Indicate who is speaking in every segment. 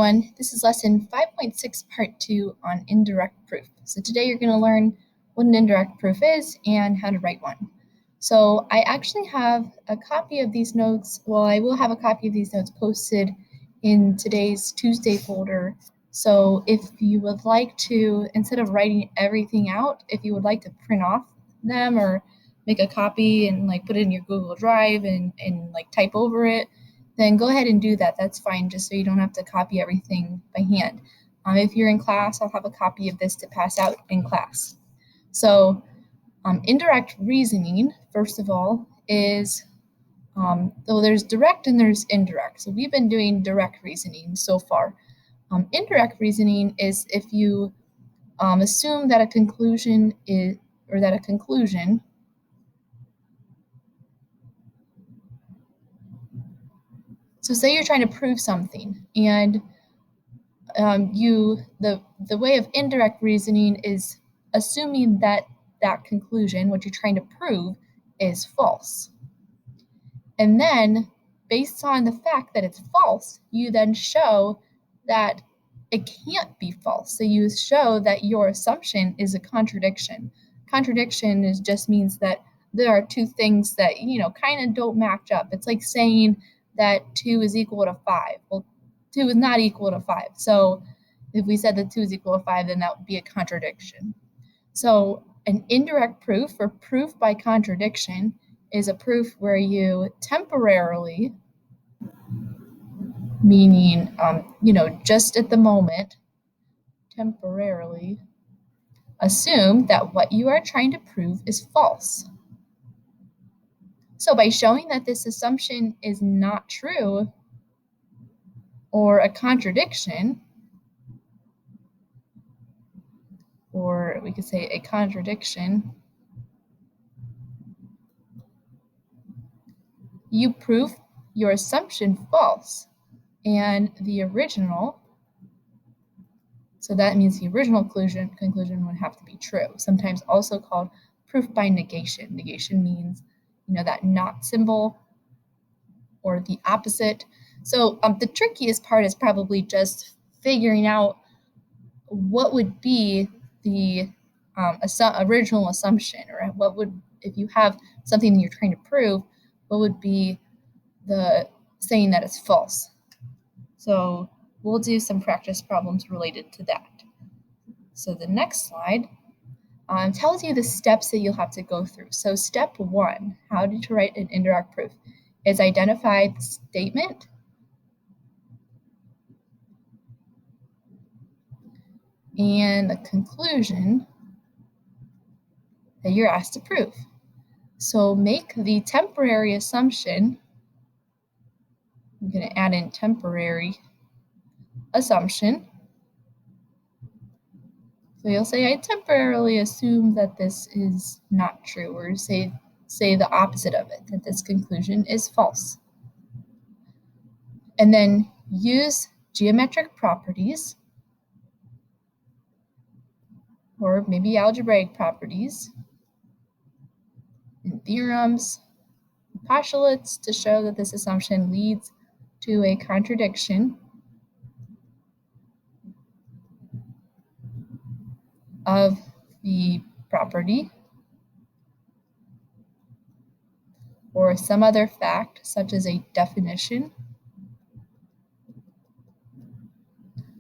Speaker 1: This is lesson 5.6 part 2 on indirect proof. So today you're going to learn what an indirect proof is and how to write one. So I actually have a copy of these notes. Well, I will have a copy of these notes posted in today's Tuesday folder. So if you would like to, instead of writing everything out, if you would like to print off them or make a copy and put it in your Google Drive and type over it, then go ahead and do that. That's fine, just so you don't have to copy everything by hand. If you're in class, I'll have a copy of this to pass out in class. So indirect reasoning, first of all, is, so there's direct and there's indirect. So we've been doing direct reasoning so far. Indirect reasoning is if you assume that a conclusion is, or that a conclusion So say you're trying to prove something, and the way of indirect reasoning is assuming that that conclusion, what you're trying to prove, is false. And then, based on the fact that it's false, you then show that it can't be false. So you show that your assumption is a contradiction. Contradiction just means that there are two things that, kind of don't match up. It's like saying that 2 is equal to 5. Well, 2 is not equal to 5. So if we said that 2 is equal to 5, then that would be a contradiction. So an indirect proof, or proof by contradiction, is a proof where you temporarily, meaning, just at the moment, temporarily assume that what you are trying to prove is false. So by showing that this assumption is not true or a contradiction, or we could say a contradiction, you prove your assumption false and the original, so that means the original conclusion would have to be true, sometimes also called proof by negation. Negation means, that not symbol or the opposite. So the trickiest part is probably just figuring out what would be the original assumption, or what would, if you have something that you're trying to prove, what would be the saying that it's false. So we'll do some practice problems related to that. So the next slide tells you the steps that you'll have to go through. So step 1, how to write an indirect proof, is identify the statement and the conclusion that you're asked to prove. So make the temporary assumption. I'm going to add in temporary assumption. So you'll say, I temporarily assume that this is not true, or say the opposite of it, that this conclusion is false. And then use geometric properties, or maybe algebraic properties, and theorems, postulates to show that this assumption leads to a contradiction of the property or some other fact, such as a definition,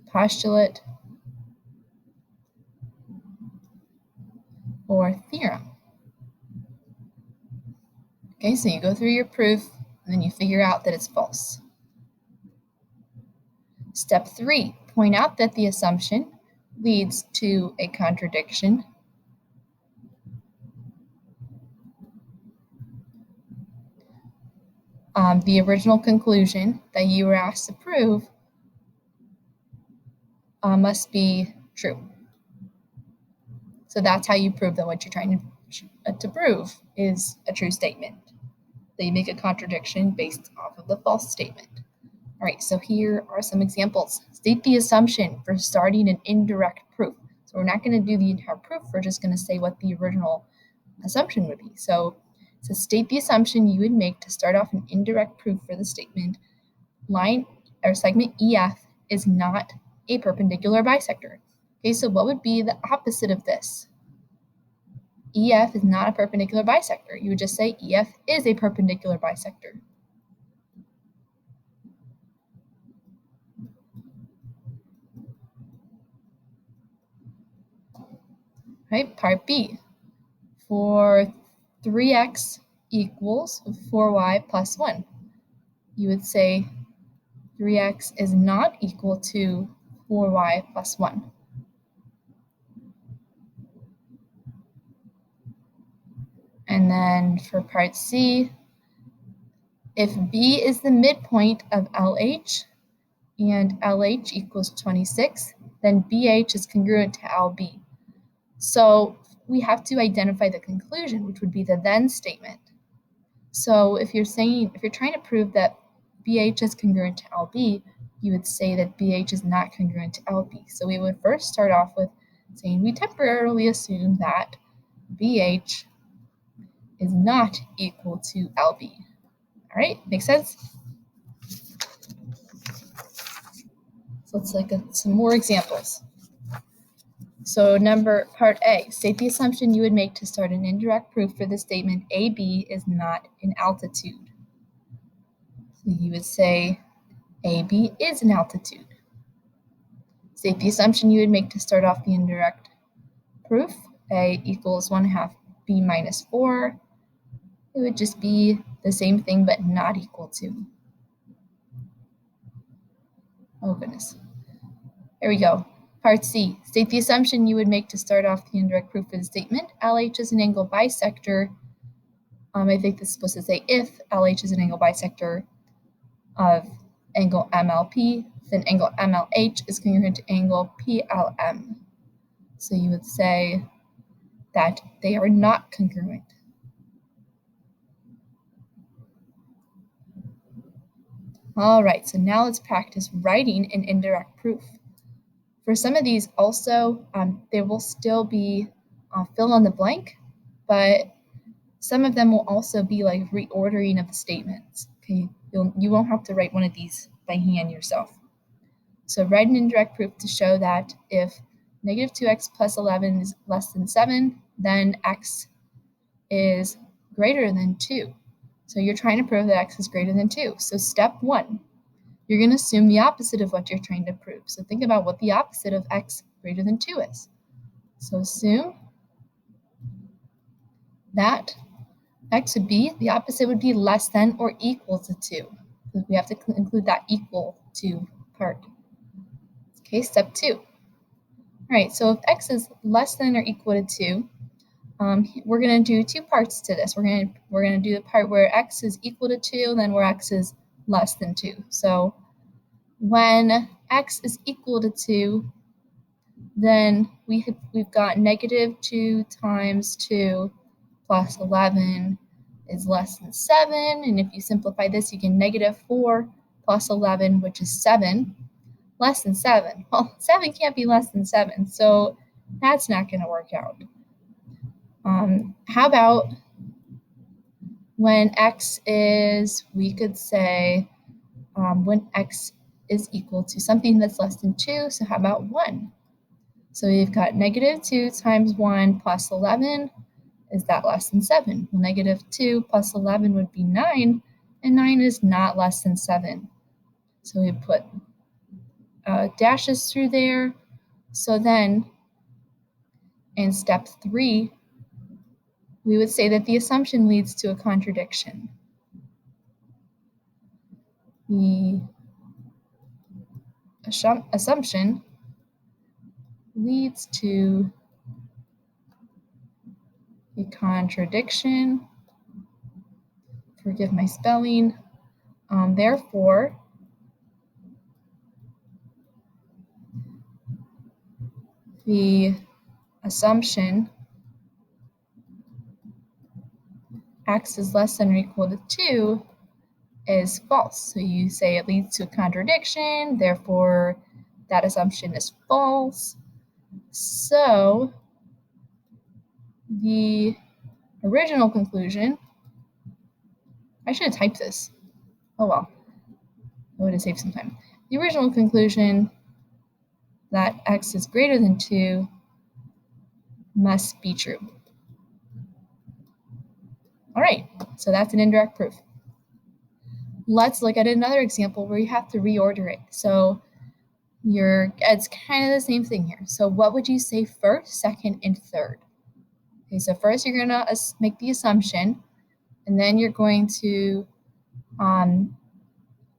Speaker 1: postulate, or theorem. Okay, so you go through your proof, and then you figure out that it's false. Step 3, point out that the assumption leads to a contradiction. The original conclusion that you were asked to prove must be true. So that's how you prove that what you're trying to prove is a true statement. That you make a contradiction based off of the false statement. All right, so here are some examples. State the assumption for starting an indirect proof. So we're not going to do the entire proof. We're just going to say what the original assumption would be. So state the assumption you would make to start off an indirect proof for the statement. Line or segment EF is not a perpendicular bisector. Okay, so what would be the opposite of this? EF is not a perpendicular bisector. You would just say EF is a perpendicular bisector. Right, part B. For 3x equals 4y plus 1, you would say 3x is not equal to 4y plus 1. And then for part C, if B is the midpoint of LH and LH equals 26, then BH is congruent to LB. So we have to identify the conclusion, which would be the then statement. So if you're trying to prove that BH is congruent to LB, you would say that BH is not congruent to LB. So we would first start off with saying we temporarily assume that BH is not equal to LB. All right, make sense? So let's look at some more examples. So part A, state the assumption you would make to start an indirect proof for the statement AB is not an altitude. So you would say AB is an altitude. State the assumption you would make to start off the indirect proof. A equals 1/2 B minus 4. It would just be the same thing but not equal to. Oh goodness. There we go. Part C, state the assumption you would make to start off the indirect proof for the statement. LH is an angle bisector. I think this is supposed to say if LH is an angle bisector of angle MLP, then angle MLH is congruent to angle PLM. So you would say that they are not congruent. All right, so now let's practice writing an indirect proof. For some of these also, there will still be fill in the blank, but some of them will also be like reordering of the statements. Okay, you won't have to write one of these by hand yourself. So write an indirect proof to show that if negative 2x plus 11 is less than 7, then x is greater than 2. So you're trying to prove that x is greater than 2. So step 1. You're going to assume the opposite of what you're trying to prove. So think about what the opposite of x greater than 2 is. So assume that x would be, the opposite would be less than or equal to 2. So we have to include that equal to part. Okay, step 2. All right, so if x is less than or equal to 2, we're going to do two parts to this. We're going to do the part where x is equal to 2, then where x is less than 2. So when x is equal to 2, then we've got negative 2 times 2 plus 11 is less than 7. And if you simplify this, you get negative 4 plus 11, which is 7, less than 7. Well, 7 can't be less than 7, so that's not going to work out. How about when x is, we could say, when x is equal to something that's less than 2, so how about 1? So we've got negative 2 times 1 plus 11, is that less than 7? Well, negative 2 plus 11 would be 9, and 9 is not less than 7. So we put dashes through there. So then in step 3, we would say that the assumption leads to a contradiction. The assumption leads to a contradiction. Forgive my spelling. Therefore, the assumption x is less than or equal to 2 is false. So you say it leads to a contradiction, therefore that assumption is false. So the original conclusion, I should have typed this. Oh well, I would have saved some time. the original conclusion that x is greater than 2 must be true. All right, so that's an indirect proof. Let's look at another example where you have to reorder it. So it's kind of the same thing here. So what would you say first, second, and third? Okay, so first you're going to make the assumption, and then you're going to,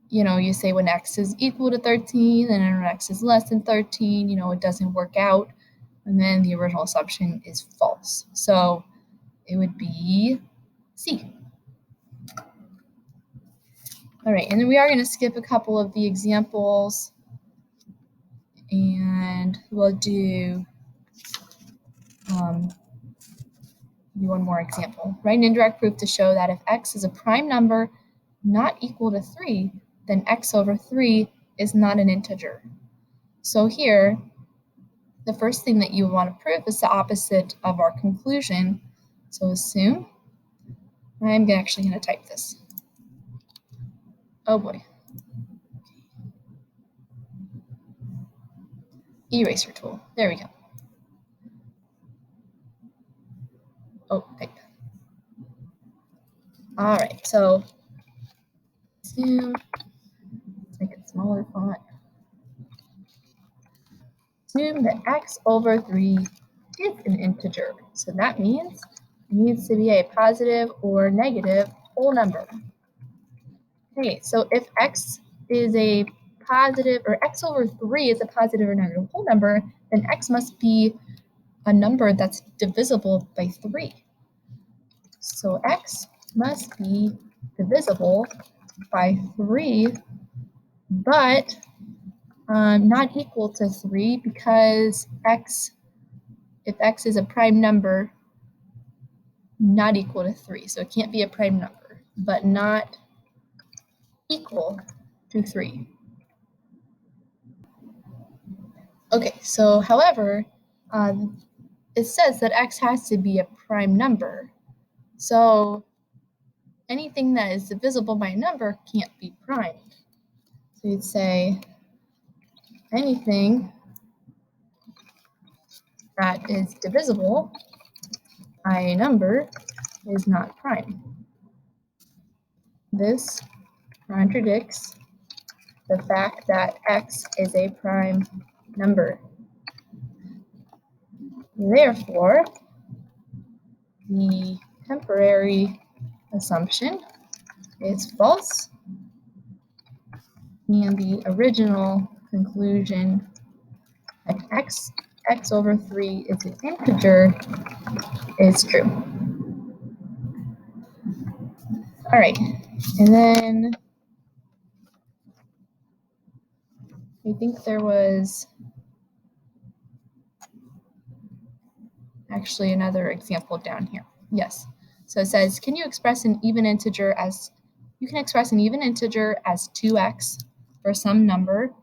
Speaker 1: you say when x is equal to 13, and then when x is less than 13, it doesn't work out, and then the original assumption is false. So it would be C. All right, and then we are going to skip a couple of the examples, and we'll do one more example. Write an indirect proof to show that if x is a prime number not equal to 3, then x over 3 is not an integer. So here, the first thing that you want to prove is the opposite of our conclusion. So assume, I'm actually going to type this. Oh boy. Eraser tool. There we go. Oh, type. All right, so assume, let's make it smaller font. Assume that x over 3 is an integer. So that means it needs to be a positive or negative whole number. Okay, so if x is a positive, or x over 3 is a positive or negative whole number, then x must be a number that's divisible by 3. So x must be divisible by 3, but not equal to 3, because if x is a prime number, not equal to 3. So it can't be a prime number, but not equal to 3. Okay, so however, it says that x has to be a prime number. So anything that is divisible by a number can't be prime. So you'd say anything that is divisible by a number is not prime. This contradicts the fact that x is a prime number. Therefore, the temporary assumption is false, and the original conclusion that x over 3 is an integer is true. All right, and then I think there was actually another example down here. Yes. So it says, can you express an even integer as 2x for some number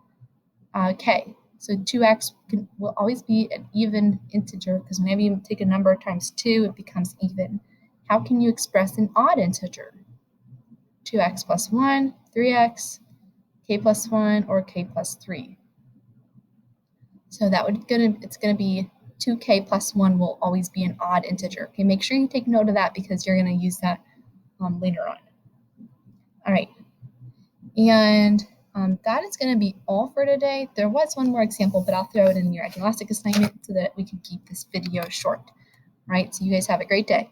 Speaker 1: k. So 2x will always be an even integer, because whenever you take a number times 2, it becomes even. How can you express an odd integer? 2x plus 1, 3x, k plus 1, or k plus 3. So it's going to be 2k plus 1 will always be an odd integer. Okay, make sure you take note of that, because you're going to use that later on. All right, and that is going to be all for today. There was one more example, but I'll throw it in your elastic assignment so that we can keep this video short. All right, so you guys have a great day.